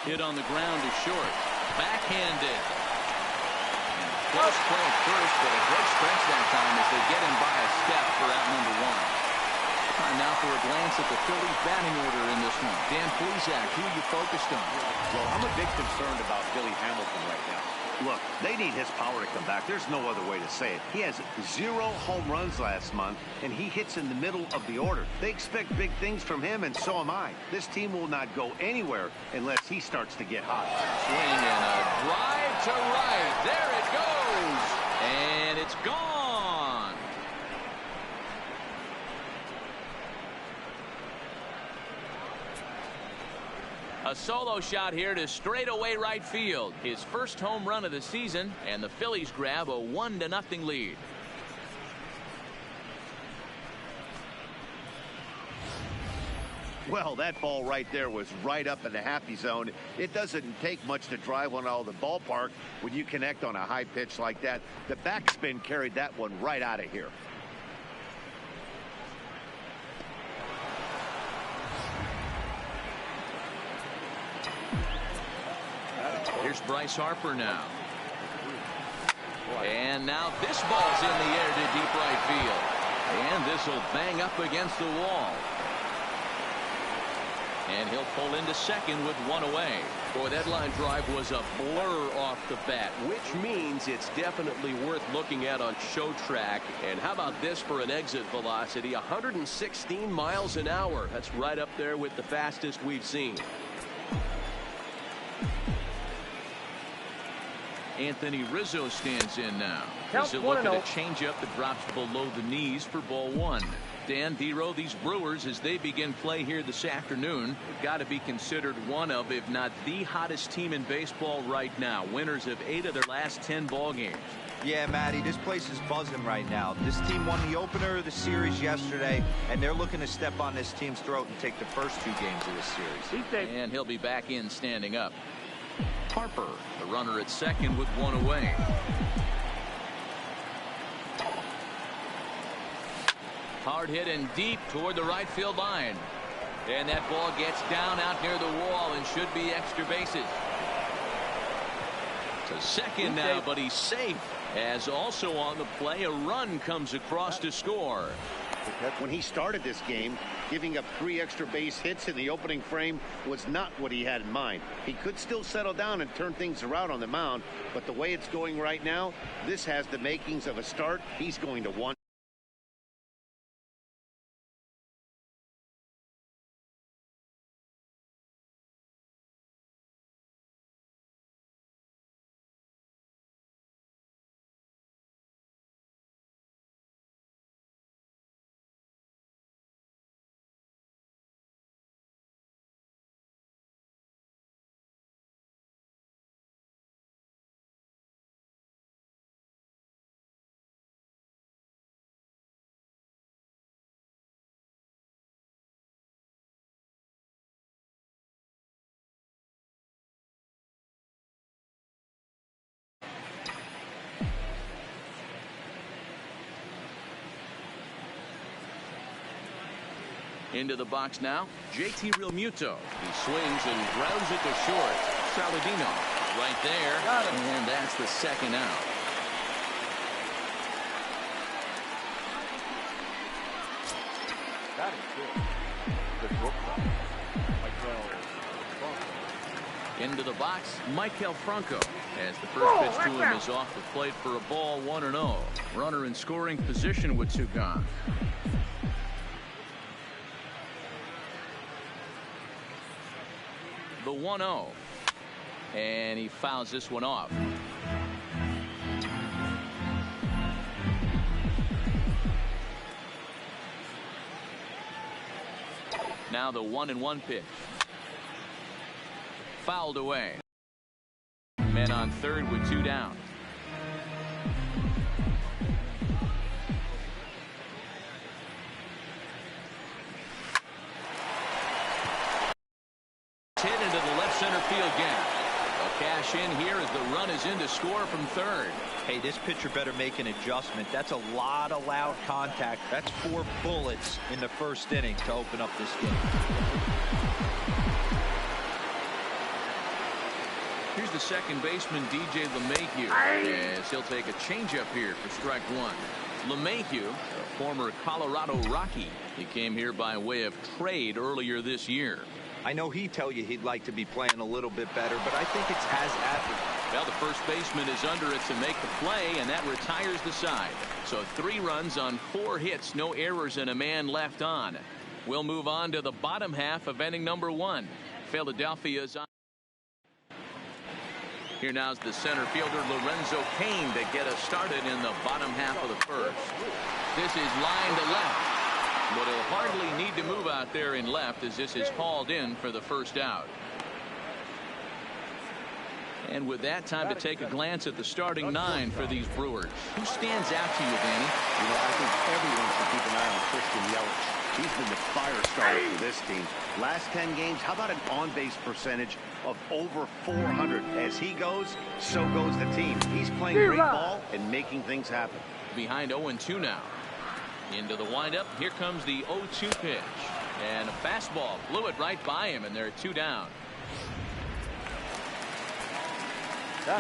Hit on the ground to short. Backhanded. Close play at first, but a great stretch that time as they get him by a step for out number one. Time now for a glance at the Phillies batting order in this one. Dan Plesac, who you focused on? Well, I'm a bit concerned about Billy Hamilton right now. Look, they need his power to come back. There's no other way to say it. He has 0 home runs last month, and he hits in the middle of the order. They expect big things from him, and so am I. This team will not go anywhere unless he starts to get hot. Swing and a drive to right. There it goes. And it's gone. A solo shot here to straightaway right field. His first home run of the season, and the Phillies grab a 1-0 lead. Well, that ball right there was right up in the happy zone. It doesn't take much to drive one out of the ballpark when you connect on a high pitch like that. The backspin carried that one right out of here. Here's Bryce Harper now. And now this ball's in the air to deep right field. And this will bang up against the wall. And he'll pull into second with one away. Boy, that line drive was a blur off the bat, which means it's definitely worth looking at on show track. And how about this for an exit velocity? 116 miles an hour. That's right up there with the fastest we've seen. Anthony Rizzo stands in now. Rizzo looking at a changeup that drops below the knees for ball one. Dan Dero, these Brewers, as they begin play here this afternoon, have got to be considered one of, if not the hottest team in baseball right now. Winners of 8 of their last 10 ball games. Yeah, Matty, this place is buzzing right now. This team won the opener of the series yesterday, and they're looking to step on this team's throat and take the first 2 games of this series. And he'll be back in standing up. Harper, the runner at second with one away. Hard hit and deep toward the right field line. And that ball gets down out near the wall and should be extra bases. To second now, but he's safe. As also on the play, a run comes across to score. When he started this game, giving up 3 extra base hits in the opening frame was not what he had in mind. He could still settle down and turn things around on the mound, but the way it's going right now, this has the makings of a start he's going to want. Into the box now, JT Realmuto. He swings and grounds it to short. Saladino right there, and that's the second out. That is good. Good work. Into the box, Maikel Franco, as the first pitch to him is off the plate for a ball 1-0. Runner in scoring position with 2 gone. The 1-0, and he fouls this one off. Now the 1-1 pitch. Fouled away. Men on third with 2 down. Hit into the left center field gap. A cash in here as the run is in to score from third. Hey, this pitcher better make an adjustment. That's a lot of loud contact. That's 4 bullets in the first inning to open up this game. Here's the second baseman, DJ LeMahieu, as he'll take a changeup here for strike one. LeMahieu, a former Colorado Rocky. He came here by way of trade earlier this year. I know he'd tell you he'd like to be playing a little bit better, but I think it's haphazard. Well, the first baseman is under it to make the play, and that retires the side. So 3 runs on 4 hits, no errors, and a man left on. We'll move on to the bottom half of inning number 1. Philadelphia's on. Here now's the center fielder Lorenzo Cain to get us started in the bottom half of the first. This is line to left, but he'll hardly need to move out there in left as this is hauled in for the first out. And with that, time to take a glance at the starting 9 for these Brewers. Who stands out to you, Danny? You know, I think everyone should keep an eye on Christian Yelich. He's been the fire starter for this team. Last 10 games, how about an on-base percentage of over 400? As he goes, so goes the team. He's playing great ball and making things happen. Behind 0-2 now. Into the windup. Here comes the 0-2 pitch. And a fastball blew it right by him, and they're 2 down.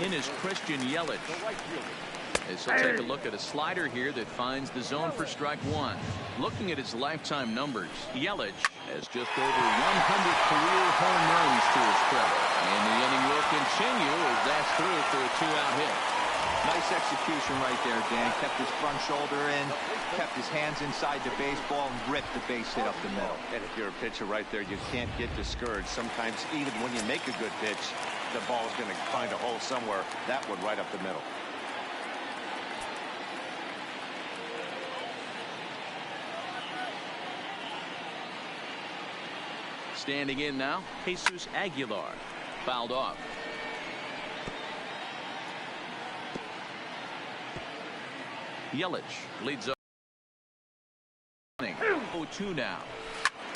In is Christian Yelich. As he'll take a look at a slider here that finds the zone for strike 1. Looking at his lifetime numbers, Yelich has just over 100 career home runs to his credit. And the inning will continue as that's through for a 2-out hit. Nice execution right there, Dan. Kept his front shoulder in, kept his hands inside the baseball, and ripped the base hit up the middle. And if you're a pitcher right there, you can't get discouraged. Sometimes even when you make a good pitch, the ball is going to find a hole somewhere. That one right up the middle. Standing in now, Jesus Aguilar. Fouled off. Yelich leads up. 0-2 now.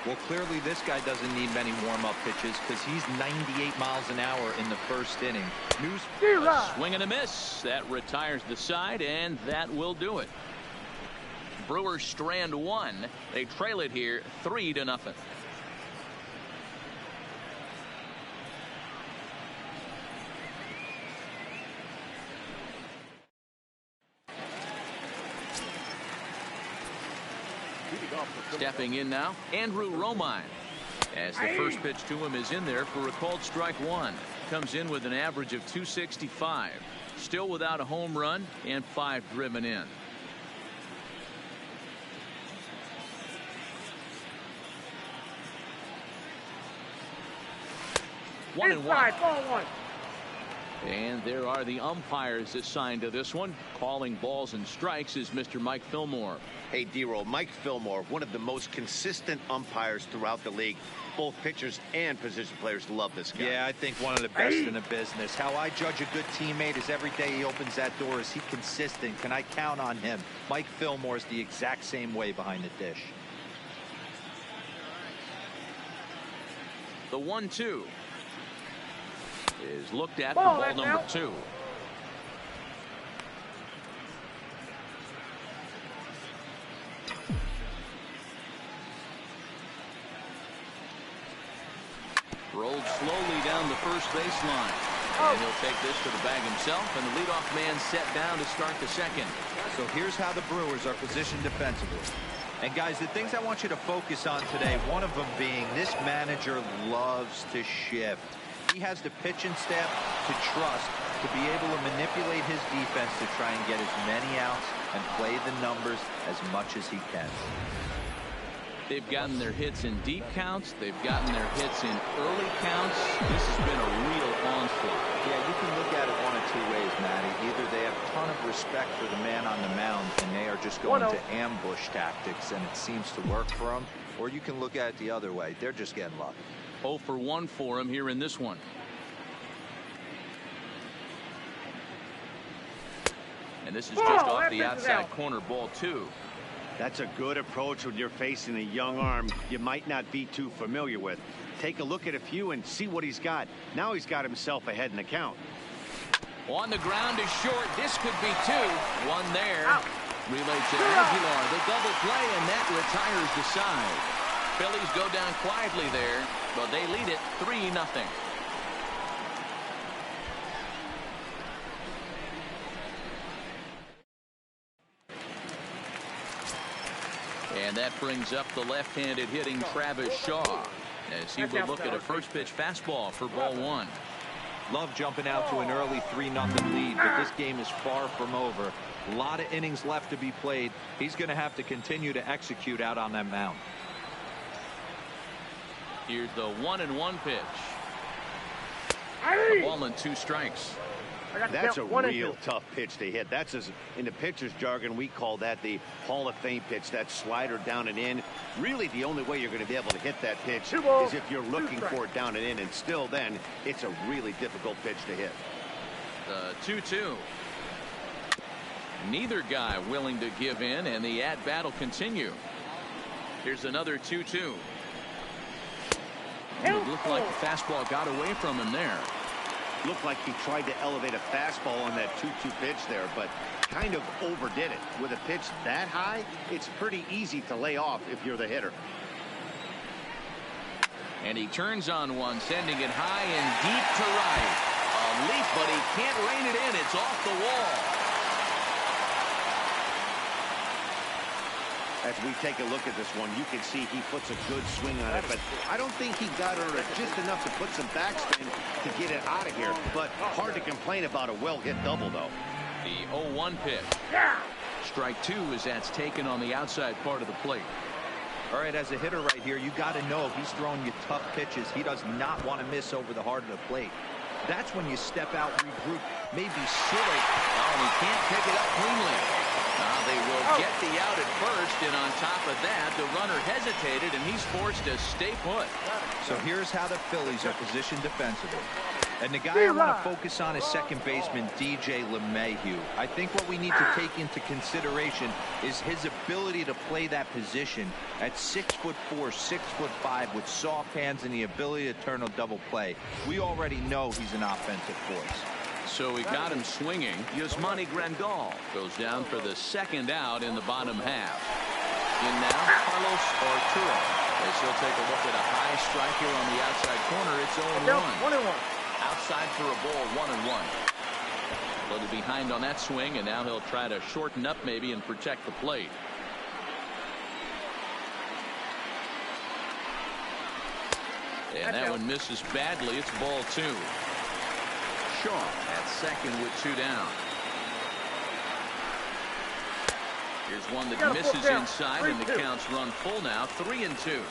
Well, clearly this guy doesn't need many warm-up pitches because he's 98 miles an hour in the first inning. Swing and a miss. That retires the side, and that will do it. Brewers strand 1. They trail it here 3-0. Stepping in now, Andrew Romine. As the first pitch to him is in there for a called strike 1. Comes in with an average of 265. Still without a home run and 5 driven in. One and one. And there are the umpires assigned to this one. Calling balls and strikes is Mr. Mike Fillmore. Hey, D-Roll, Mike Fillmore, one of the most consistent umpires throughout the league. Both pitchers and position players love this guy. Yeah, I think one of the best in the business. How I judge a good teammate is every day he opens that door. Is he consistent? Can I count on him? Mike Fillmore is the exact same way behind the dish. The 1-2 is looked at for ball number 2. Rolled slowly down the first baseline. And he'll take this to the bag himself, and the leadoff man set down to start the second. So here's how the Brewers are positioned defensively. And guys, the things I want you to focus on today, one of them being this manager loves to shift. He has the pitching staff to trust to be able to manipulate his defense to try and get as many outs and play the numbers as much as he can. They've gotten their hits in deep counts. They've gotten their hits in early counts. This has been a real onslaught. Yeah, you can look at it one of 2 ways, Matty. Either they have a ton of respect for the man on the mound and they are just going to ambush tactics and it seems to work for them, or you can look at it the other way. They're just getting lucky. 0 for 1 for him here in this one. And this is just off the outside corner, ball 2. That's a good approach when you're facing a young arm you might not be too familiar with. Take a look at a few and see what he's got. Now he's got himself ahead in the count. On the ground is short. This could be 2. 1 there. Relay to Aguilar. The double play, and that retires the side. Phillies go down quietly there, but they lead it 3-0. And that brings up the left-handed hitting Travis Shaw as he will look at a first pitch fastball for ball one. Love jumping out to an early 3-0 lead, but this game is far from over. A lot of innings left to be played. He's going to have to continue to execute out on that mound. Here's the 1-1 pitch. The ball and 2 strikes. That's a real tough pitch to hit. That's, as in the pitcher's jargon, we call that the Hall of Fame pitch. That slider down and in. Really, the only way you're going to be able to hit that pitch is if you're looking for it down and in. And still then, it's a really difficult pitch to hit. The 2-2. Neither guy willing to give in, and the at-bat will continue. Here's another 2-2. It looked like the fastball got away from him there. Looked like he tried to elevate a fastball on that 2-2 pitch there, but kind of overdid it. With a pitch that high, it's pretty easy to lay off if you're the hitter. And he turns on one, sending it high and deep to right. A leap, but he can't rein it in. It's off the wall. As we take a look at this one, you can see he puts a good swing on it, but I don't think he got under it just enough to put some backspin to get it out of here. But hard to complain about a well-hit double, though. The 0-1 pitch. Strike 2 as that's taken on the outside part of the plate. All right, as a hitter right here, you got to know if he's throwing you tough pitches, he does not want to miss over the heart of the plate. That's when you step out, regroup, maybe sit it. Oh, and he can't pick it up cleanly. They will get the out at first, and on top of that, the runner hesitated, and he's forced to stay put. So here's how the Phillies are positioned defensively. And the guy I want to focus on is second baseman DJ LeMahieu. I think what we need to take into consideration is his ability to play that position at 6'4", 6'5", with soft hands and the ability to turn a double play. We already know he's an offensive force. So he got him swinging. Yasmani Grandal goes down for the second out in the bottom half. In now, Carlos Arturo. As he'll take a look at a high strike here on the outside corner. It's 0-1. Outside for a ball, 1-1. A little behind on that swing, and now he'll try to shorten up maybe and protect the plate. And that one misses badly. It's ball 2. Shaw at second with 2 down. Here's one that misses inside, and the count's run full now, 3-2.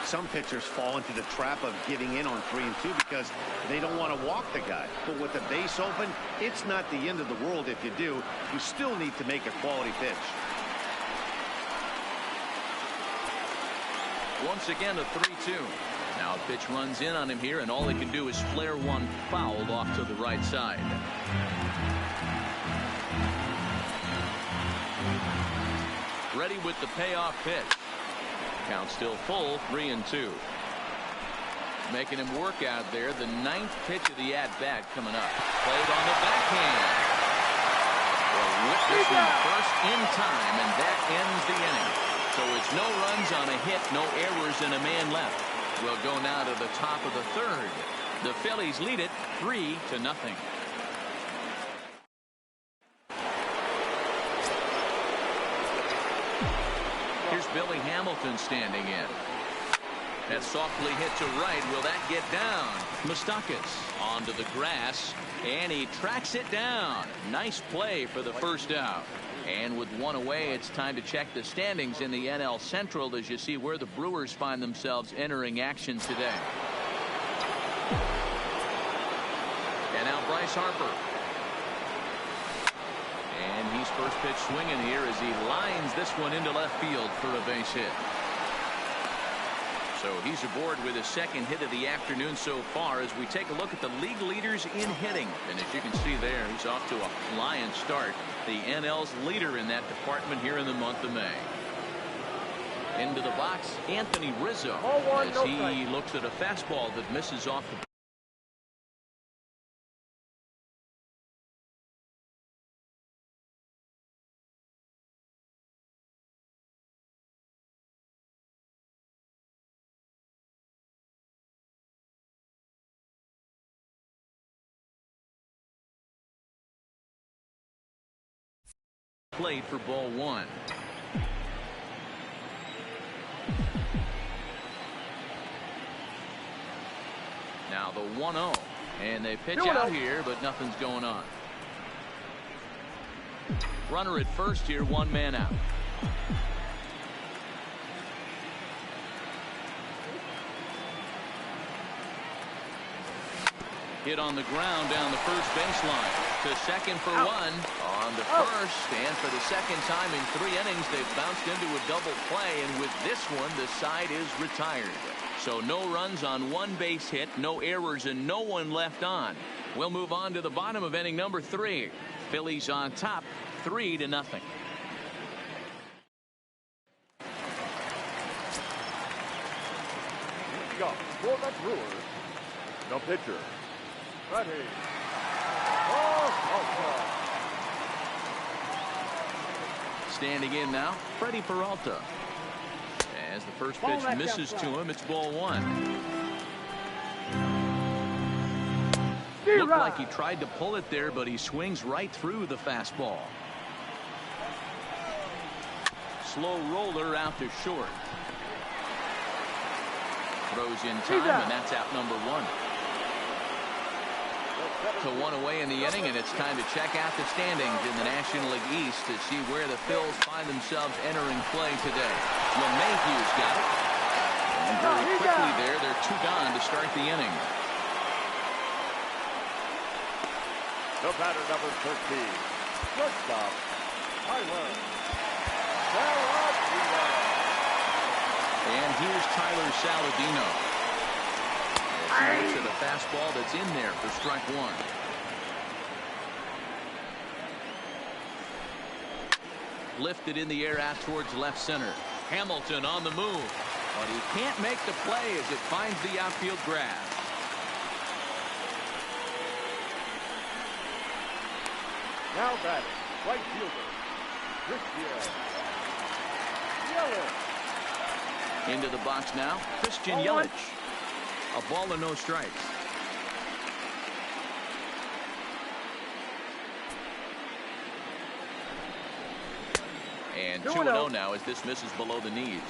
Some pitchers fall into the trap of giving in on 3-2 because they don't want to walk the guy. But with the base open, it's not the end of the world if you do. You still need to make a quality pitch. Once again, a 3-2. Now a pitch runs in on him here, and all he can do is flare one fouled off to the right side. Ready with the payoff pitch. Count still full, 3-2. Making him work out there. The 9th pitch of the at-bat coming up. Played on the backhand. Well, witnessing first in time, and that ends the inning. So it's no runs on a hit, no errors, and a man left. We'll go now to the top of the 3rd. The Phillies lead it 3-0. Here's Billy Hamilton standing in. That softly hit to right. Will that get down? Moustakas onto the grass, and he tracks it down. Nice play for the first out. And with one away, it's time to check the standings in the NL Central as you see where the Brewers find themselves entering action today. And now Bryce Harper. And he's first pitch swinging here as he lines this one into left field for a base hit. So he's aboard with his second hit of the afternoon so far as we take a look at the league leaders in hitting. And as you can see there, he's off to a flying start. The NL's leader in that department here in the month of May. Into the box, Anthony Rizzo, as he looks at a fastball that misses off the plate for ball 1. Now the 1-0. And they pitch out here, but nothing's going on. Runner at first here, one man out. Hit on the ground down the first baseline. To second for one. On to first. And for the second time in 3 innings, they've bounced into a double play. And with this one, the side is retired. So no runs on 1 base hit, no errors, and no one left on. We'll move on to the bottom of inning number 3. Phillies on top, 3-0. Got for the Brewers, the pitcher, ready. Standing in now, Freddie Peralta. As the first pitch misses to him, it's ball 1. Looked like he tried to pull it there, but he swings right through the fastball. Slow roller out to short. Throws in time, and that's out number 1. To 1 away in the inning, and it's time to check out the standings in the National League East to see where the Phils find themselves entering play today. LeMahieu's got it. And very quickly there, they're 2 gone to start the inning. The batter number 13. Shortstop, Tyler. And here's Tyler Saladino. As he looks at a fastball that's in there for strike 1. Lifted in the air out towards left center. Hamilton on the move. But he can't make the play as it finds the outfield grass. Now batting, right fielder, Christian Yelich. Into the box now, Christian Yelich. A ball and no strikes. And 2-0 now as this misses below the knees.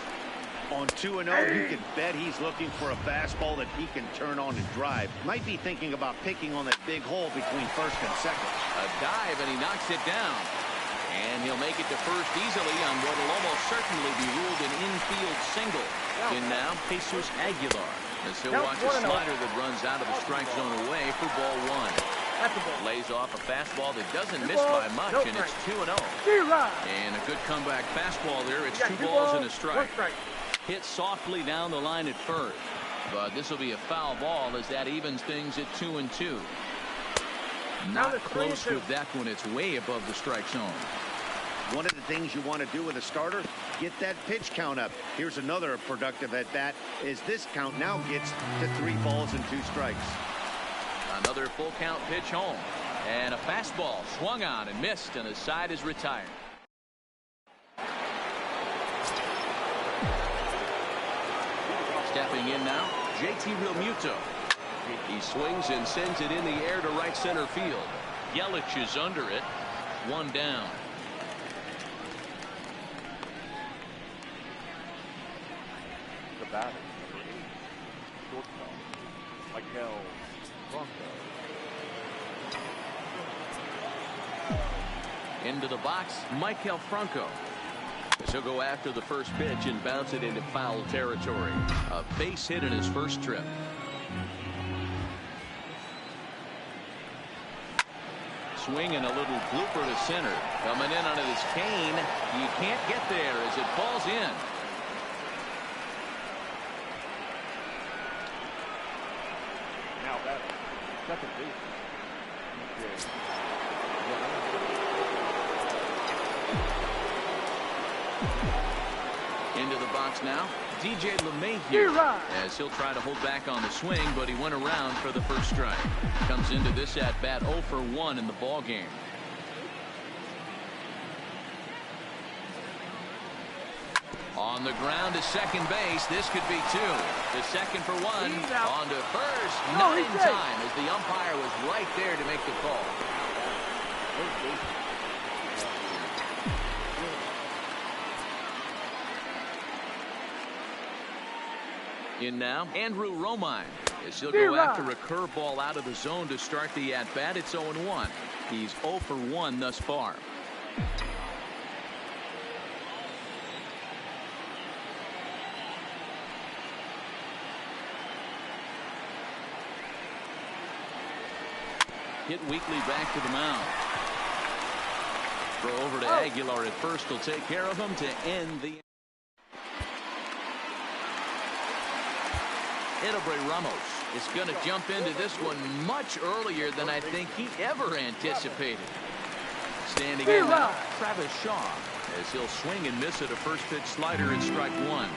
On 2-0, you can bet he's looking for a fastball that he can turn on and drive. Might be thinking about picking on that big hole between first and second. A dive, and he knocks it down. And he'll make it to first easily on what will almost certainly be ruled an infield single. In now, Jesus Aguilar. As he'll watch a slider that runs out of the strike zone away for ball 1. Lays off a fastball that doesn't miss by much, and it's 2-0. And a good comeback fastball there. It's 2 balls and a strike. Hit softly down the line at first. But this will be a foul ball as that evens things at 2-2. Not close with that one. It's way above the strike zone. One of the things you want to do with a starter, get that pitch count up. Here's another productive at bat, is this count now gets to 3 balls and 2 strikes. Another full count pitch home. And a fastball swung on and missed, and the side is retired. Stepping in now, JT Realmuto. He swings and sends it in the air to right center field. Yelich is under it. 1 down. The batter number 8. Shortstop, Michael Franco. Into the box, Michael Franco. He'll go after the first pitch and bounce it into foul territory. A base hit in his first trip. Swing and a little blooper to center. Coming in under this cane. You can't get there as it falls in. Now batting, second base. Into the box now, DJ LeMahieu, as he'll try to hold back on the swing, but he went around for the first strike. Comes into this at bat 0 for 1 in the ball game. On the ground to second base. This could be 2. The second for 1. On to first. Not in time as the umpire was right there to make the call. In now, Andrew Romine, as he'll go after a curveball out of the zone to start the at-bat. It's 0-1. He's 0 for 1 thus far. Hit weakly back to the mound. Throw over to Aguilar at first. Will take care of him to end the. Ramos is going to jump into this one much earlier than I think he ever anticipated. Standing in now, Travis Shaw, as he'll swing and miss at a first pitch slider and strike one.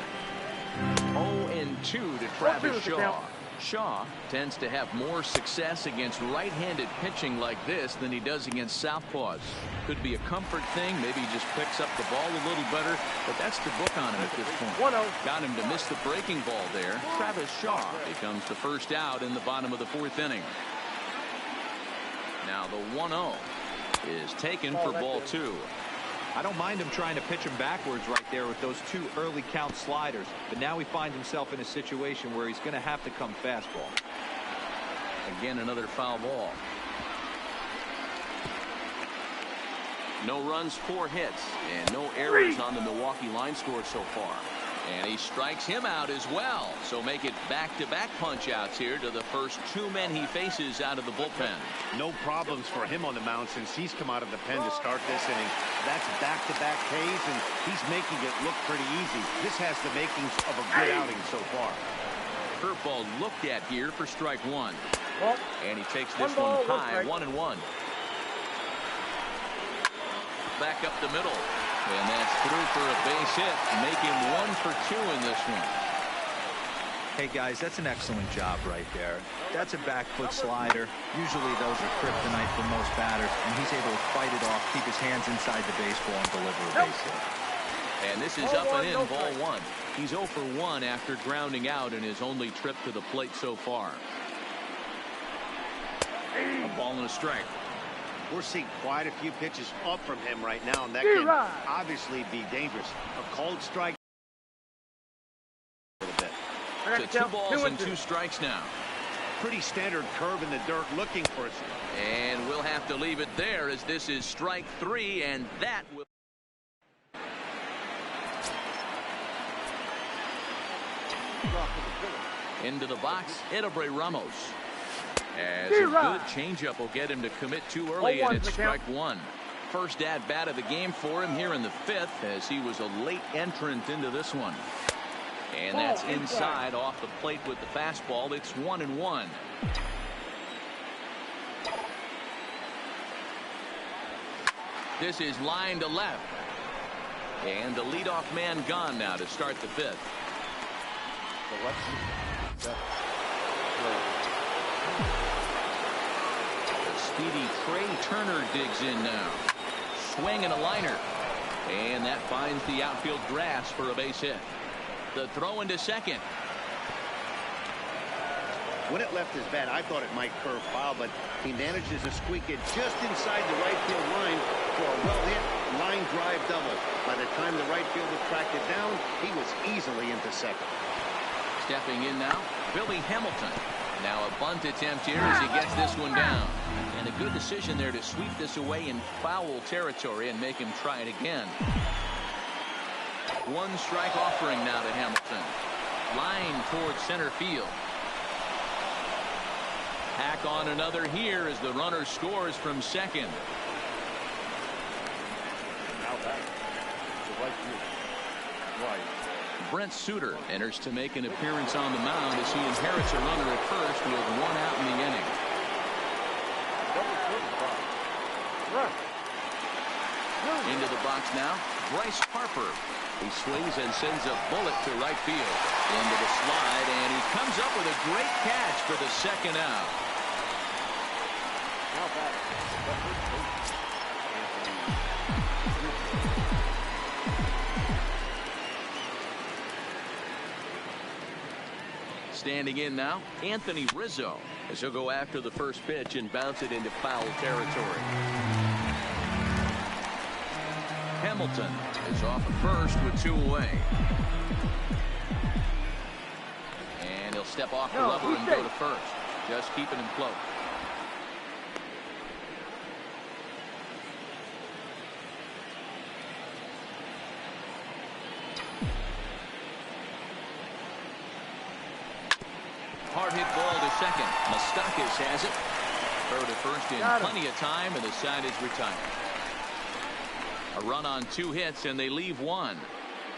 0-2 to Travis Shaw. Shaw tends to have more success against right-handed pitching like this than he does against southpaws. Could be a comfort thing. Maybe he just picks up the ball a little better, but that's the book on him at this point. Got him to miss the breaking ball there. Travis Shaw becomes the first out in the bottom of the 4th inning. Now the 1-0 is taken for ball 2. I don't mind him trying to pitch him backwards right there with those 2 early count sliders, but now he finds himself in a situation where he's going to have to come fastball. Again, another foul ball. No runs, 4 hits, and no errors on the Milwaukee line score so far. And he strikes him out as well. So make it back-to-back punch-outs here to the first 2 men he faces out of the bullpen. No problems for him on the mound since he's come out of the pen to start this inning. That's back-to-back Ks, and he's making it look pretty easy. This has the makings of a good outing so far. Curveball looked at here for strike 1. And he takes this one high, 1-1. Back up the middle. And that's through for a base hit. Make him 1 for 2 in this one. Hey guys, that's an excellent job right there. That's a back foot slider. Usually those are kryptonite for most batters, and he's able to fight it off, keep his hands inside the baseball, and deliver a base hit. And this is up and in, ball 1. He's 0 for 1 after grounding out in his only trip to the plate so far. A ball and a strike. We're seeing quite a few pitches up from him right now, and that can obviously be dangerous. A cold strike. A little bit. So 2 balls and 2 strikes now. Pretty standard curve in the dirt, looking for us. And we'll have to leave it there as this is strike 3, and that will. Into the box, Ramos. As a good changeup will get him to commit too early, and it's strike 1. First at bat of the game for him here in the 5th, as he was a late entrant into this one. And that's inside off the plate with the fastball. It's 1-1. This is line to left. And the leadoff man gone now to start the 5th. Speedy Trey Turner digs in now. Swing and a liner. And that finds the outfield grass for a base hit. The throw into second. When it left his bat, I thought it might curve foul, but he manages to squeak it just inside the right field line for a well-hit line drive double. By the time the right fielder tracked it down, he was easily into second. Stepping in now, Billy Hamilton. Now a bunt attempt here as he gets this one down. And a good decision there to sweep this away in foul territory and make him try it again. 1 strike offering now to Hamilton. Line towards center field. Hack on another here as the runner scores from second. Now back to right field. Right. Brent Suter enters to make an appearance on the mound as he inherits a runner at first with 1 out in the inning. Into the box now, Bryce Harper. He swings and sends a bullet to right field. Into the slide, and he comes up with a great catch for the second out. Now back. Standing in now, Anthony Rizzo, as he'll go after the first pitch and bounce it into foul territory. Hamilton is off at first with 2 away. step off the rubber and go to first. Just keeping him close. Hard hit ball to second. Moustakas has it. Throw to first in plenty of time, and the side is retired. A run on 2 hits, and they leave 1.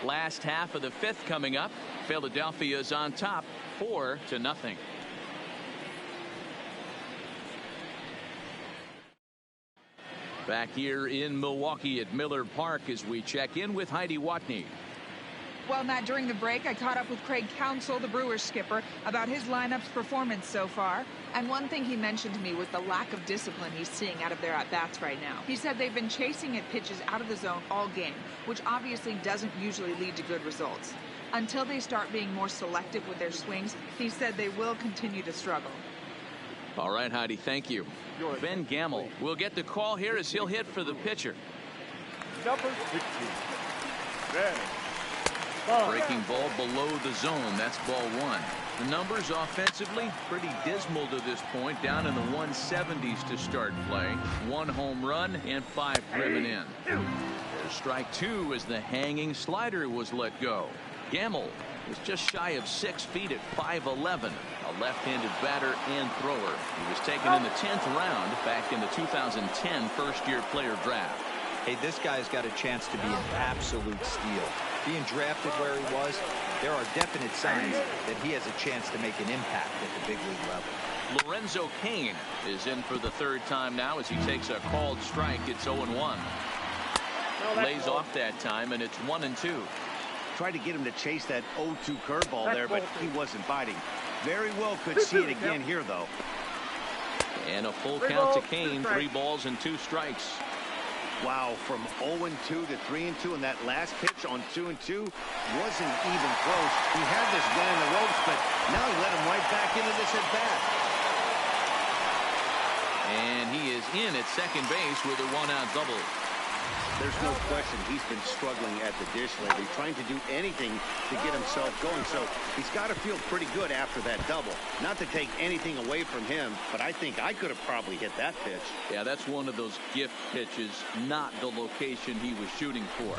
Last half of the 5th coming up. Philadelphia's on top, 4-0. Back here in Milwaukee at Miller Park as we check in with Heidi Watney. Well, Matt, during the break, I caught up with Craig Counsell, the Brewers skipper, about his lineup's performance so far. And one thing he mentioned to me was the lack of discipline he's seeing out of their at-bats right now. He said they've been chasing at pitches out of the zone all game, which obviously doesn't usually lead to good results. Until they start being more selective with their swings, he said they will continue to struggle. All right, Heidi, thank you. Ben Gamel will get the call here as he'll hit for the pitcher. Number 16. Ben. Breaking ball below the zone. That's ball 1. The numbers offensively pretty dismal to this point, down in the 170s to start play. 1 home run and 5 driven in. There's strike 2 as the hanging slider was let go. Gamel is just shy of 6 feet at 5'11", a left-handed batter and thrower. He was taken in the 10th round back in the 2010 first-year player draft. Hey, this guy's got a chance to be an absolute steal. Being drafted where he was, there are definite signs that he has a chance to make an impact at the big league level. Lorenzo Cain is in for the 3rd time now as he takes a called strike. It's 0-1. Lays off that time, and it's 1-2. Tried to get him to chase that 0-2 curveball there, but he wasn't biting. Very well could see it again here, though. And a full count to Cain. 3 balls and 2 strikes. Wow, from 0-2 to 3-2, and that last pitch on 2-2 wasn't even close. He had this guy in the ropes, but now he let him right back into this at bat. And he is in at second base with a 1-out double. There's no question he's been struggling at the dish lately, trying to do anything to get himself going. So he's got to feel pretty good after that double. Not to take anything away from him, but I think I could have probably hit that pitch. Yeah, that's one of those gift pitches, not the location he was shooting for.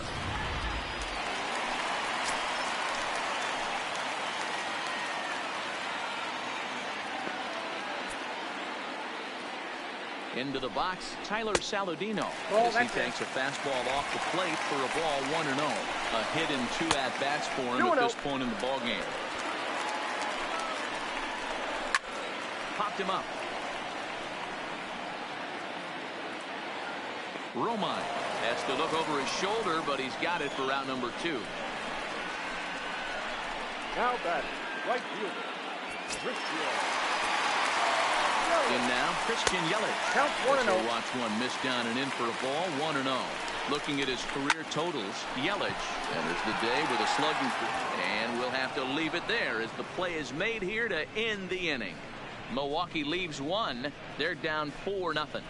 Into the box, Tyler Saladino as he takes a fastball off the plate for a ball 1-0. A hit in 2 at-bats for him at this point in the ball game. Popped him up. Romine has to look over his shoulder, but he's got it for out number 2. Now batting, right fielder, Christian. In now, Christian Yelich. Count 1-0. Watch one miss down and in for a ball, 1-0. Looking at his career totals, Yelich enters the day with a slugging, and we'll have to leave it there as the play is made here to end the inning. Milwaukee leaves 1. They're down 4-0.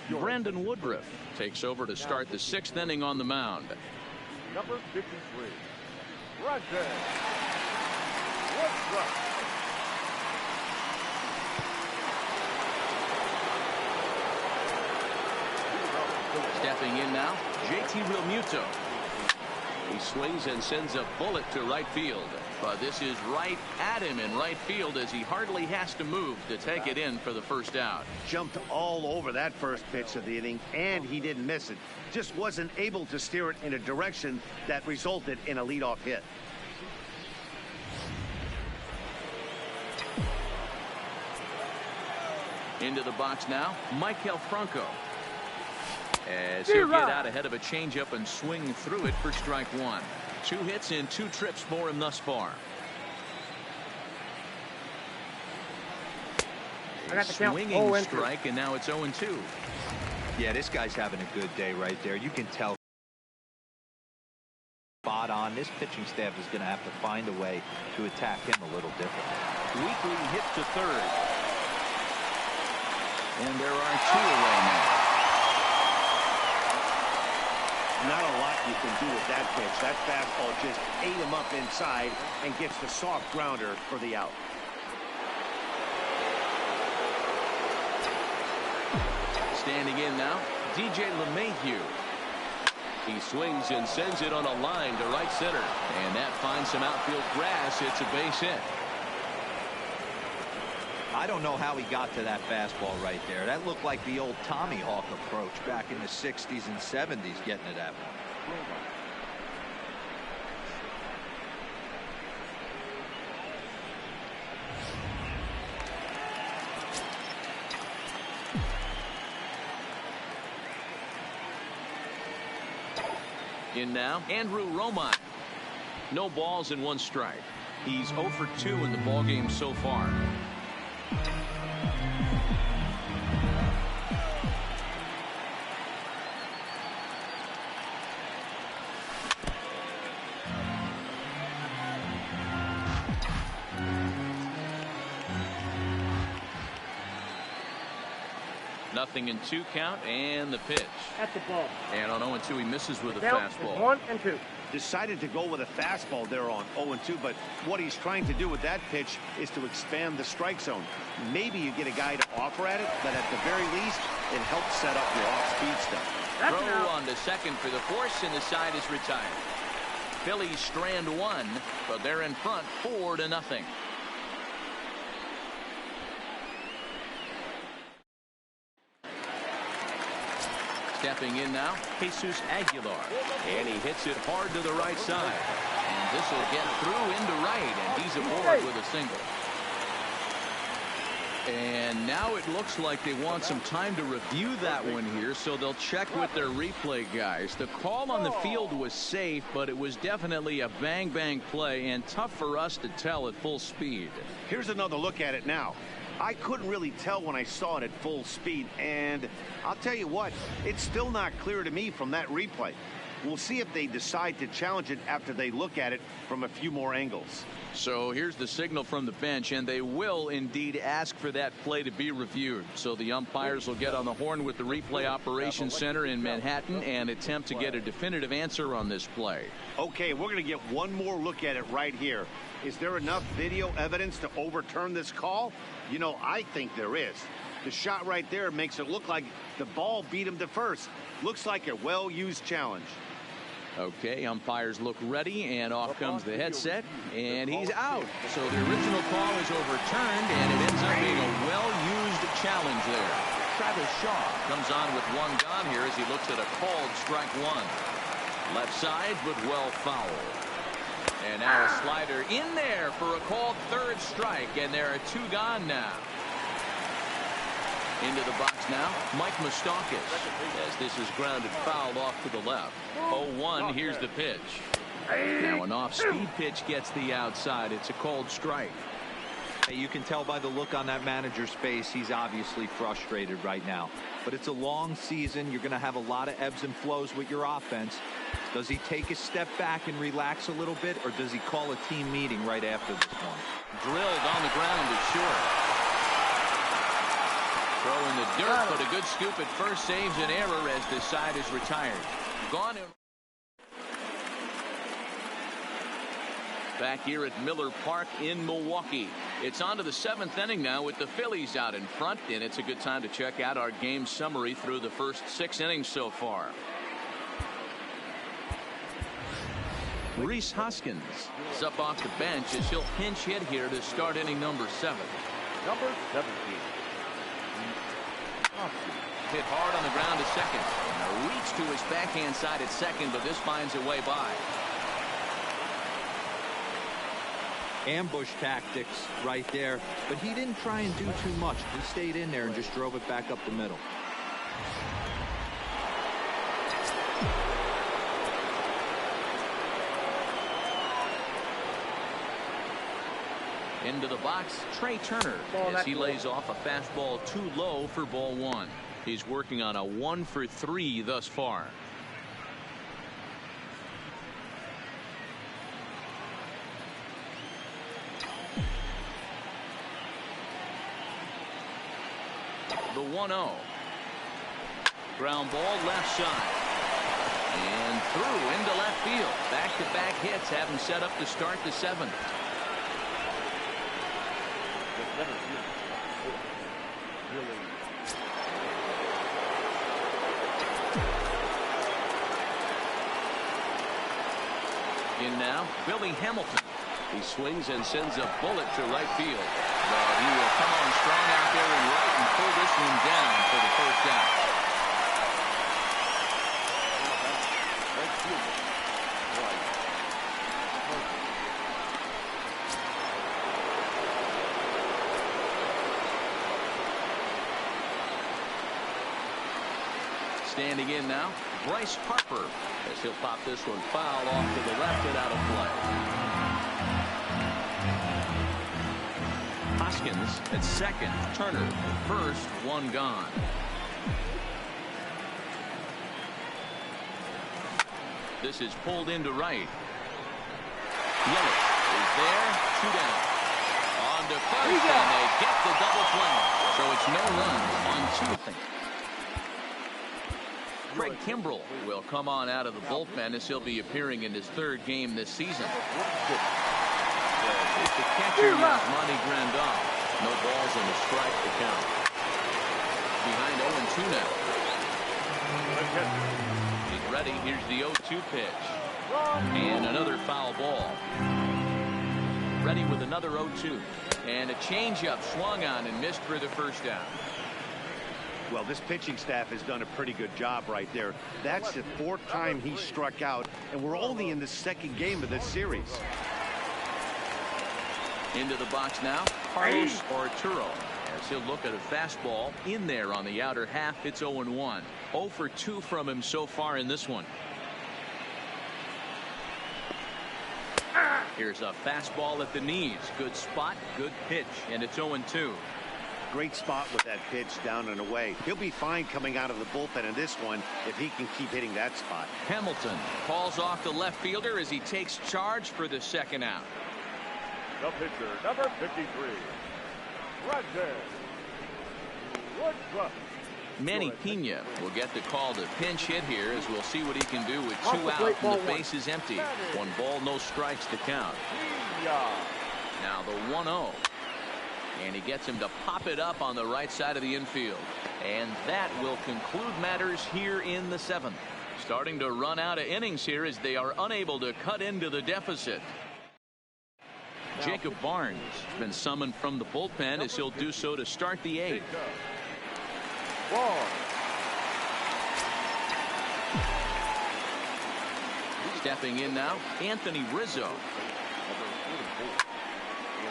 Brandon Woodruff takes over to start the 6th inning on the mound. Number 53. Roger. Woodruff. Stepping in now, JT Realmuto. He swings and sends a bullet to right field. But this is right at him in right field as he hardly has to move to take it in for the first out. Jumped all over that first pitch of the inning, and he didn't miss it. Just wasn't able to steer it in a direction that resulted in a leadoff hit. Into the box now, Maikel Franco. As he'll get out ahead of a changeup and swing through it for strike 1. 2 hits in 2 trips for him thus far. I got the count. Swinging strike, and now it's 0-2. Yeah, this guy's having a good day right there. You can tell. Spot on. This pitching staff is going to have to find a way to attack him a little differently. Weekly hit to third. And there are 2 away now. not a lot you can do with that pitch. That fastball just ate him up inside and gets the soft grounder for the out. Standing in now, DJ LeMahieu. He swings and sends it on a line to right center. And that finds some outfield grass. It's a base hit. I don't know how he got to that fastball right there. That looked like the old Tommy Hawk approach back in the 60s and 70s, getting to that one. In now, Andrew Romine. No balls and 1 strike. He's 0 for 2 in the ballgame so far. Nothing in 2 count, and the pitch. At the ball. And on 0-2, he misses with a Count fastball. 1 and 2. Decided to go with a fastball there on 0-2, but what he's trying to do with that pitch is to expand the strike zone. Maybe you get a guy to offer at it, but at the very least, it helps set up your off-speed stuff. Throw on to second for the force, and the side is retired. Phillies strand 1, but they're in front 4-0. Stepping in now, Jesus Aguilar. And he hits it hard to the right side. And this will get through into right, and he's aboard with a single. And now it looks like they want some time to review that one here, so they'll check with their replay guys. The call on the field was safe, but it was definitely a bang-bang play, and tough for us to tell at full speed. Here's another look at it now. I couldn't really tell when I saw it at full speed, and I'll tell you what, it's still not clear to me from that replay. We'll see if they decide to challenge it after they look at it from a few more angles. So here's the signal from the bench, and they will indeed ask for that play to be reviewed. So the umpires will get on the horn with the replay operations center in Manhattan and attempt to get a definitive answer on this play. Okay, we're going to get one more look at it right here. Is there enough video evidence to overturn this call? You know, I think there is. The shot right there makes it look like the ball beat him to first. Looks like a well-used challenge. Okay, umpires look ready, and off comes the headset, and he's out. So the original call is overturned, and it ends up being a well-used challenge there. Travis Shaw comes on with 1 gone here as he looks at a called strike 1. Left side, but well fouled. And now a slider in there for a called 3rd strike, and there are 2 gone now. Into the box now, Mike Moustakas, as this is grounded foul off to the left. 0-1, here's the pitch. Now an off-speed pitch gets the outside. It's a called strike. Hey, you can tell by the look on that manager's face, he's obviously frustrated right now. But it's a long season. You're going to have a lot of ebbs and flows with your offense. Does he take a step back and relax a little bit, or does he call a team meeting right after this one? Drilled on the ground is short. Throw in the dirt, but a good scoop at first saves an error as the side is retired. Gone in. Back here at Miller Park in Milwaukee. It's on to the 7th inning now with the Phillies out in front, and it's a good time to check out our game summary through the first 6 innings so far. Rhys Hoskins is up off the bench as he'll pinch hit here to start inning number 7. Number 17. Hit hard on the ground to second. A reach to his backhand side at second, but this finds a way by. Ambush tactics right there, but he didn't try and do too much. He stayed in there and just drove it back up the middle. Into the box, Trey Turner, as he lays off a fastball too low for ball 1. He's working on a 1 for 3 thus far. The 1-0. Ground ball left side. And through into left field. Back-to-back hits have him set up to start the seventh. In now, Billy Hamilton. He swings and sends a bullet to right field. Well, he will come on strong out there in right and pull this one down for the first down. Standing in now, Bryce Harper, as he'll pop this one foul off to the left and out of play. Hoskins at second, Turner at first, one gone. This is pulled into right. Yelich is there, two down. On to first, and they get the double play. So it's no run on two. Craig Kimbrell will come on out of the bullpen as he'll be appearing in his third game this season. It's the catcher, Monty Grandal. No balls and a strike to count. Behind 0-2 now. He's ready. Here's the 0-2 pitch. And another foul ball. Ready with another 0-2. And a changeup swung on and missed for the first down. Well, this pitching staff has done a pretty good job right there. That's the fourth time he struck out, and we're only in the second game of this series. Into the box now, Carlos Arturo, as he'll look at a fastball in there on the outer half. It's 0-1. 0 for 2 from him so far in this one. Here's a fastball at the knees. Good spot, good pitch, and it's 0-2. Great spot with that pitch down and away. He'll be fine coming out of the bullpen in this one if he can keep hitting that spot. Hamilton calls off the left fielder as he takes charge for the second out. The pitcher, number 53, Roger Woodruff. Manny Pena will get the call to pinch hit here, as we'll see what he can do with 2 out and the base is empty. 1 ball, no strikes to count. Now the 1-0. And he gets him to pop it up on the right side of the infield. And that will conclude matters here in the 7th. Starting to run out of innings here as they are unable to cut into the deficit. Jacob Barnes has been summoned from the bullpen as he'll do so to start the 8th. Stepping in now, Anthony Rizzo.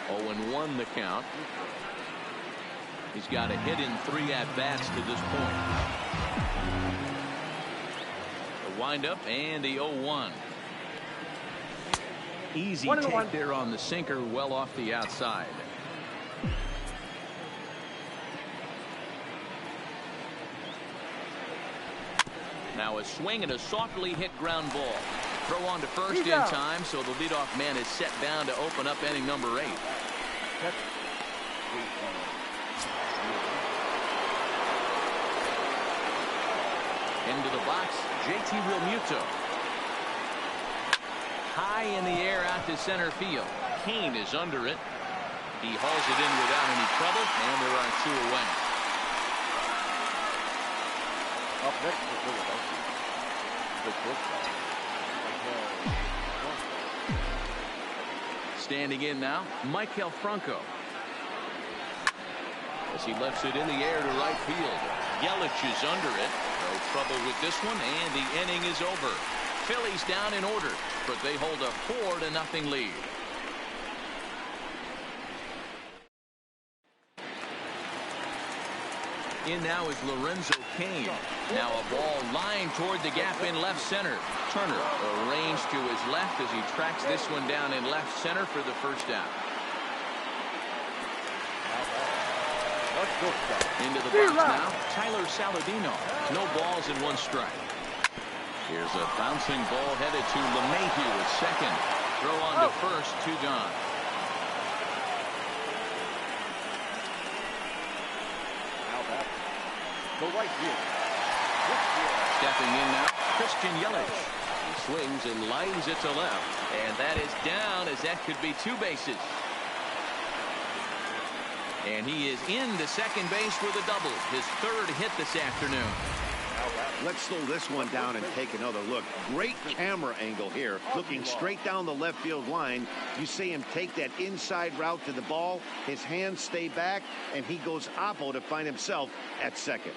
0-1 the count. He's got a hit in 3 at-bats to this point. The windup and the 0-1. Easy take there on the sinker, well off the outside. Now a swing and a softly hit ground ball. Throw on to first in time, so the leadoff man is set down to open up inning number 8. Into the box, JT Realmuto. High in the air out to center field. Kane is under it. He hauls it in without any trouble, and there are 2 away. Up next for Philadelphia, the shortstop. Standing in now, Maikel Franco. As he lefts it in the air to right field. Yelich is under it. No trouble with this one, and the inning is over. Phillies down in order, but they hold a 4-0 lead. In now is Lorenzo Cain. Now a ball lined toward the gap in left center. Turner arranged to his left as he tracks this one down in left center for the first down. Into the box now, Tyler Saladino. No balls and 1 strike. Here's a bouncing ball headed to LeMahieu at second. Throw on to first, 2 gone. The right field. Stepping in now, Christian Yelich. He swings and lines it to left. And that is down, as that could be 2 bases. And he is into second base with a double. His 3rd hit this afternoon. Let's slow this one down and take another look. Great camera angle here, looking straight down the left field line. You see him take that inside route to the ball. His hands stay back, and he goes oppo to find himself at second.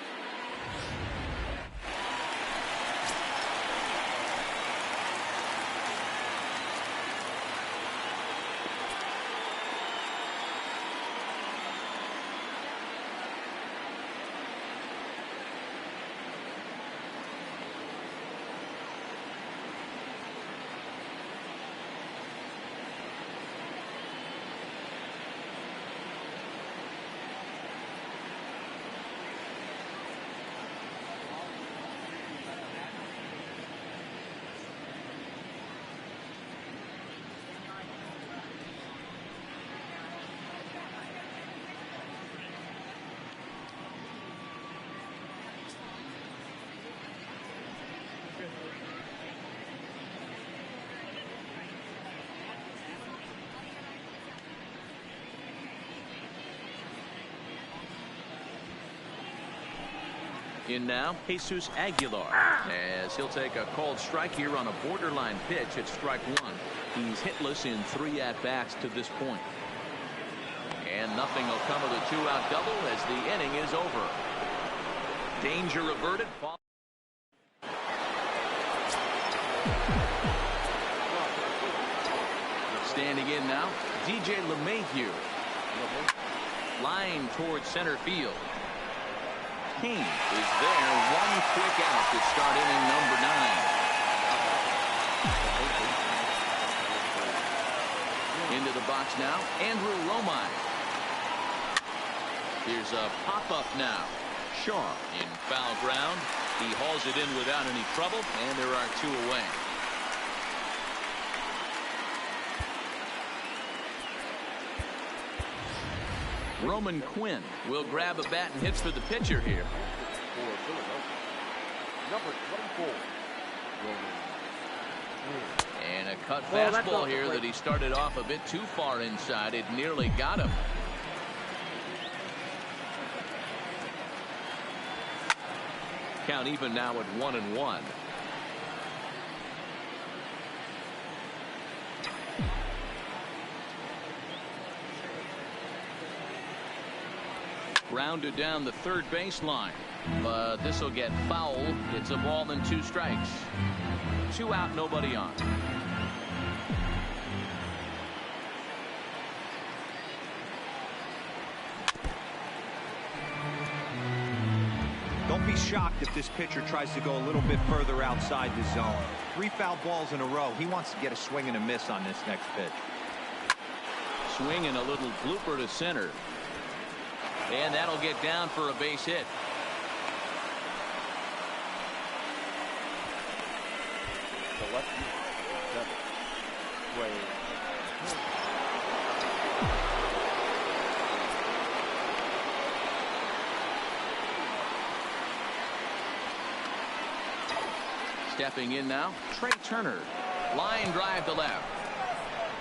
In now, Jesus Aguilar, as he'll take a called strike here on a borderline pitch at strike 1. He's hitless in 3 at-bats to this point. And nothing will come of the 2-out double as the inning is over. Danger averted. Standing in now, DJ LeMahieu. Line towards center field. King is there. 1 quick out to start inning number 9. Into the box now, Andrew Romine. Here's a pop-up now. Shaw in foul ground. He hauls it in without any trouble, and there are 2 away. Roman Quinn will grab a bat and hits for the pitcher here. Number 24. And a cut fastball here that he started off a bit too far inside. It nearly got him. Count even now at 1-1. Grounded down the third baseline, but this will get foul. It's a ball and 2 strikes. 2 out, nobody on. Don't be shocked if this pitcher tries to go a little bit further outside the zone. 3 foul balls in a row. He wants to get a swing and a miss on this next pitch. Swing and a little blooper to center. And that'll get down for a base hit. The lefty. Way. Stepping in now, Trey Turner. Line drive to left.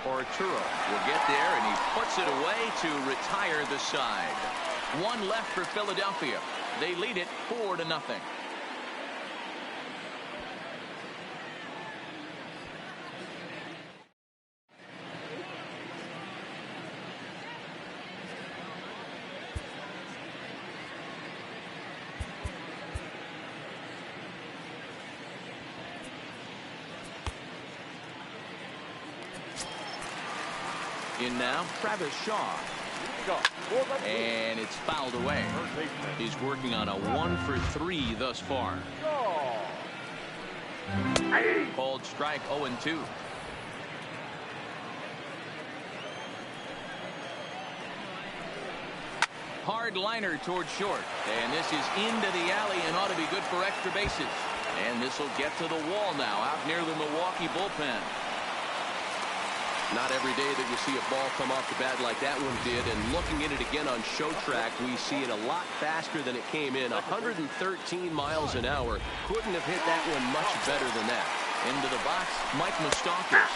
Arturo will get there, and he puts it away to retire the side. 1 left for Philadelphia. They lead it 4-0. In now, Travis Shaw. And it's fouled away. He's working on a 1 for 3 thus far. Called strike 0-2. Hard liner towards short. And this is into the alley and ought to be good for extra bases. And this will get to the wall now out near the Milwaukee bullpen. Not every day that you see a ball come off the bat like that one did, and looking at it again on show track, we see it a lot faster than it came in. 113 miles an hour. Couldn't have hit that one much better than that. Into the box, Mike Moustakas,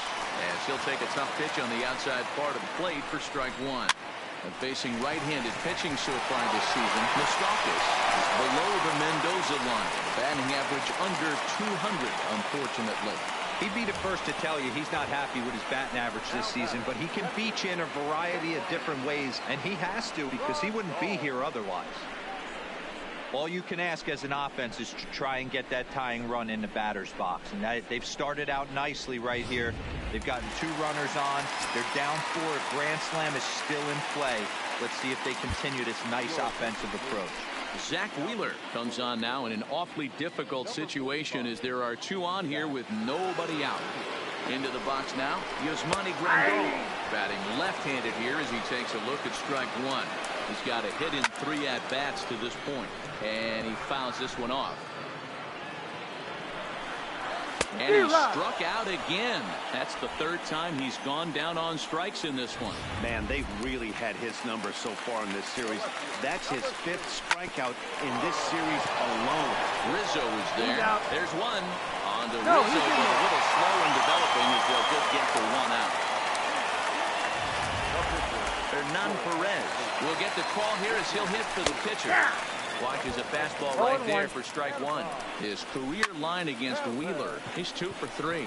as he'll take a tough pitch on the outside part of the plate for strike one. And facing right-handed pitching so far this season, Moustakas is below the Mendoza line. Batting average under 200, unfortunately. He'd be the first to tell you he's not happy with his batting average this season, but he can beat you in a variety of different ways, and he has to because he wouldn't be here otherwise. All you can ask as an offense is to try and get that tying run in the batter's box, and they've started out nicely right here. They've gotten 2 runners on. They're down 4. A grand slam is still in play. Let's see if they continue this nice offensive approach. Zach Wheeler comes on now in an awfully difficult situation as there are 2 on here with nobody out. Into the box now, Yasmani Grandal, batting left-handed here as he takes a look at strike one. He's got a hit in 3 at-bats to this point, and he fouls this one off. And he struck out again. That's the 3rd time he's gone down on strikes in this one. Man, they've really had his number so far in this series. That's his 5th strikeout in this series alone. Rizzo is there. There's one. On to Rizzo, but a little slow in developing as they'll just get the 1 out. Hernan Perez will get the call here as he'll hit for the pitcher. Watches a fastball right there for strike one. His career line against Wheeler. He's 2 for 3.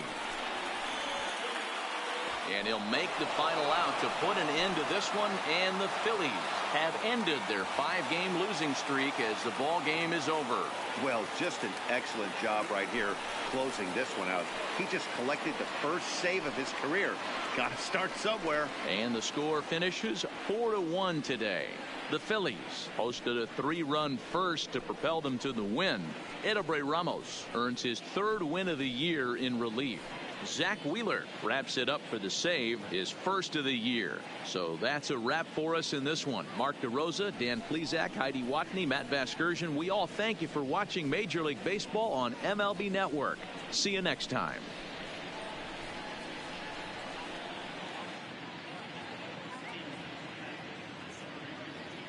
And he'll make the final out to put an end to this one, and the Phillies have ended their 5-game losing streak as the ball game is over. Well, just an excellent job right here closing this one out. He just collected the first save of his career. Got to start somewhere. And the score finishes 4-1 today. The Phillies posted a 3-run first to propel them to the win. Edelbray Ramos earns his 3rd win of the year in relief. Zach Wheeler wraps it up for the save, his 1st of the year. So that's a wrap for us in this one. Mark DeRosa, Dan Plesac, Heidi Watney, Matt Vasgersian. We all thank you for watching Major League Baseball on MLB Network. See you next time.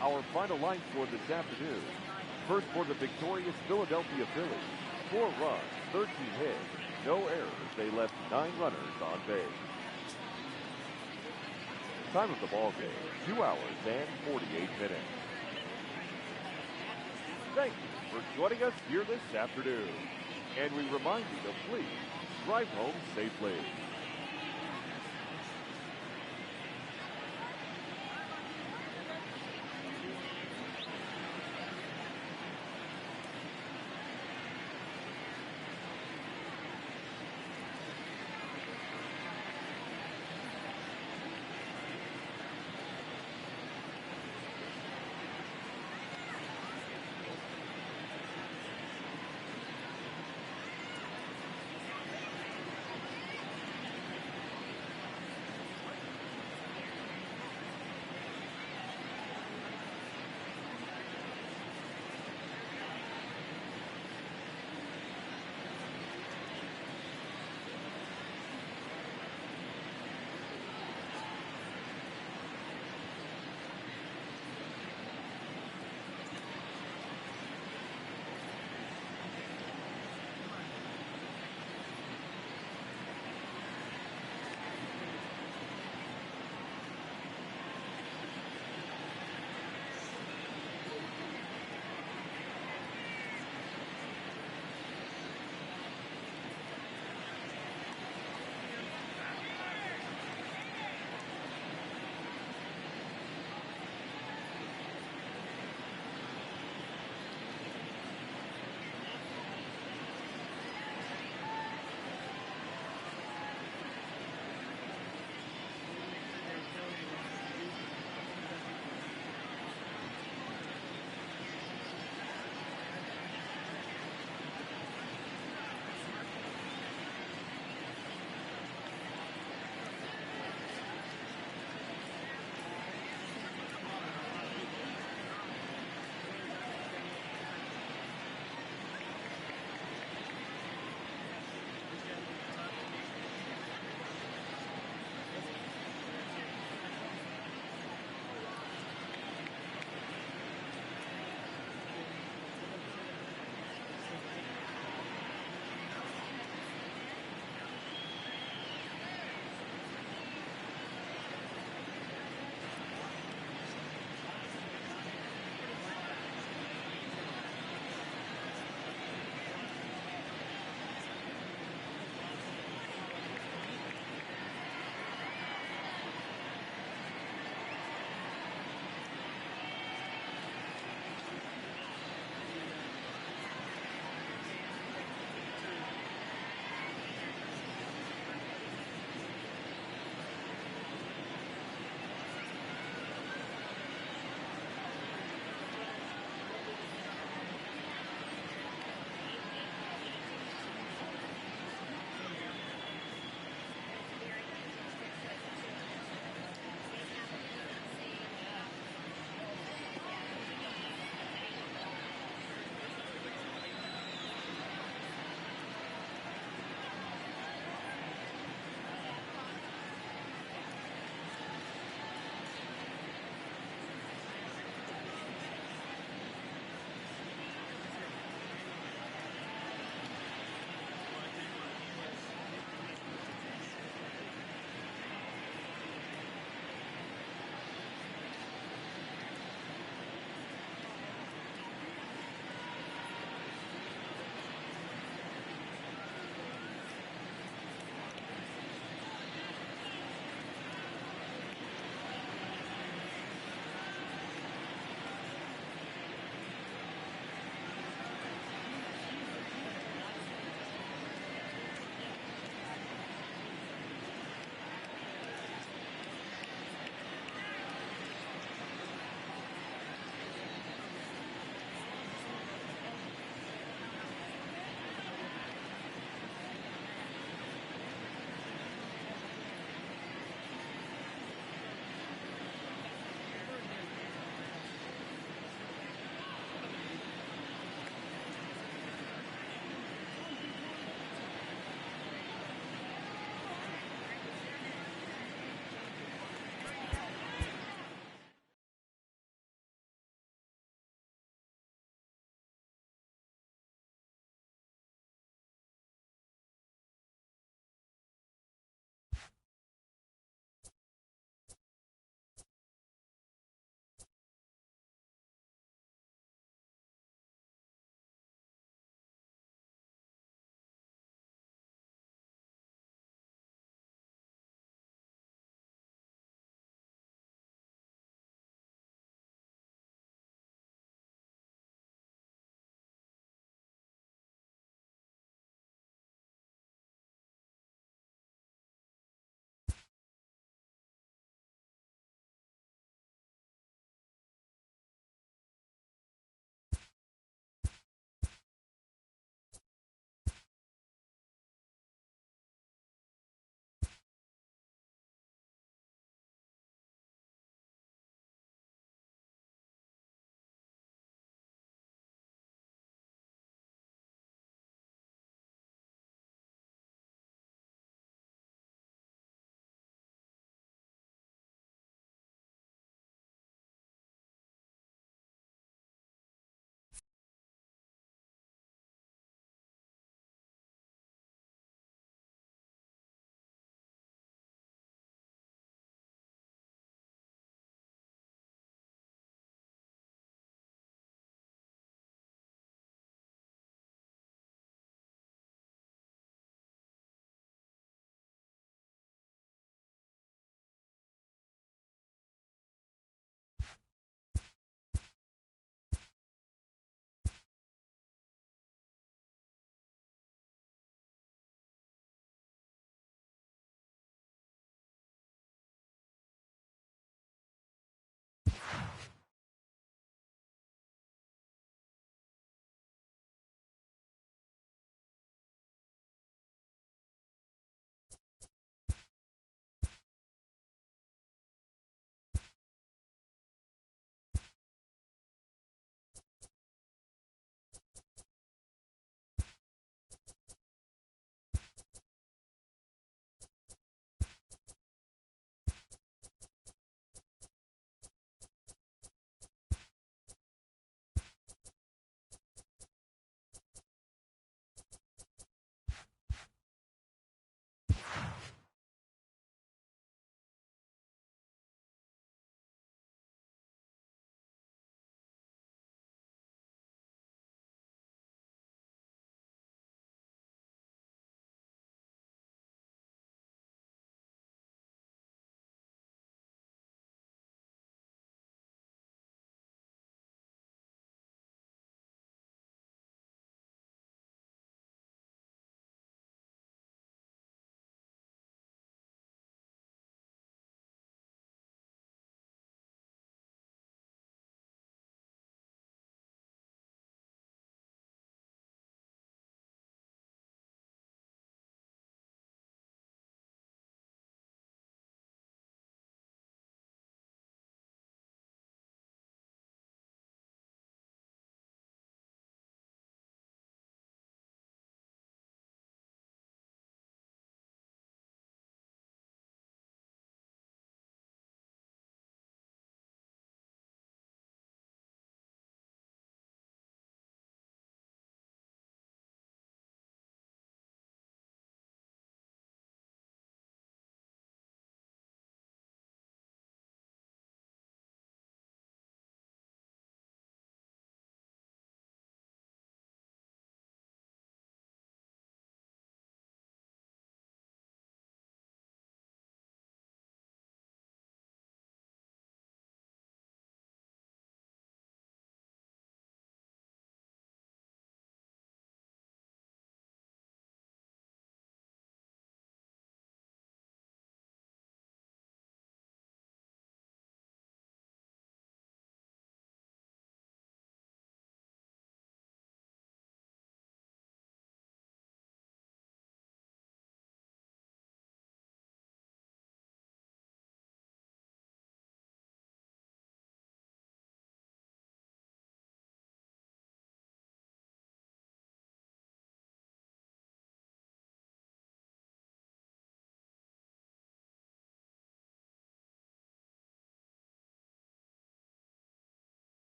Our final line score this afternoon. First for the victorious Philadelphia Phillies. 4 runs, 13 hits, no errors. They left 9 runners on base. Time of the ball game, 2 hours and 48 minutes. Thank you for joining us here this afternoon. And we remind you to please drive home safely.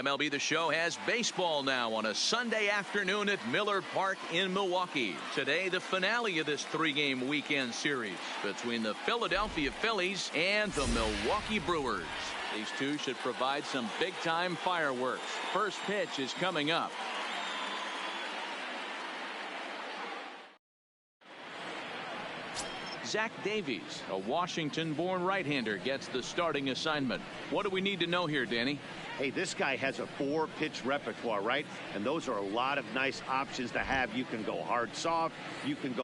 MLB The Show has baseball now on a Sunday afternoon at Miller Park in Milwaukee. Today, the finale of this 3-game weekend series between the Philadelphia Phillies and the Milwaukee Brewers. These two should provide some big-time fireworks. First pitch is coming up. Zach Davies, a Washington-born right-hander, gets the starting assignment. What do we need to know here, Danny? Hey, this guy has a 4-pitch repertoire, right? And those are a lot of nice options to have. You can go hard, soft. You can go